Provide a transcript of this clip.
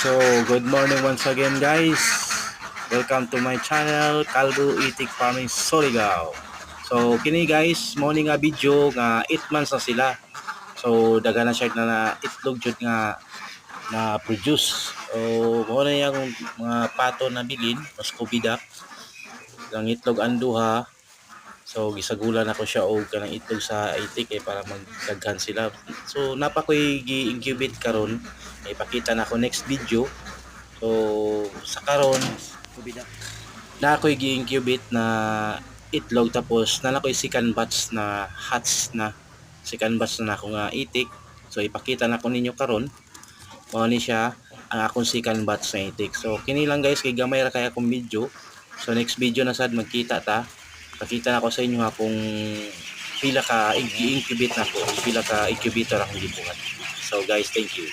So, good morning once again guys. Welcome to my channel, Kalbo Itik Farming Surigao. So, kini guys, morning nga video nga 8 months na sila. So, daga na siya na itlog jud nga na produce. O, mo na yung mga pato na bilin, mas kubidak. Ang itlog anduha. So, gisagulan ako siya og kanang itlog sa itik para magdaghan sila. So, napakoy gi-incubate karon. Ipakita na ako next video. So sa karon na ako'y gi-incubate na itlog tapos na ako'y second batch na hatch na second batch na ako nga itik. So ipakita na ko ninyo karon mao ni siya ang akong second batch na itik. So kini lang guys, kay gamay ra kay akong video. So next video na sad magkita ta. Pakita na ko sa inyo ha kung pila ka i-incubate na ko, pila ka incubator akong gibuhat. So guys, thank you.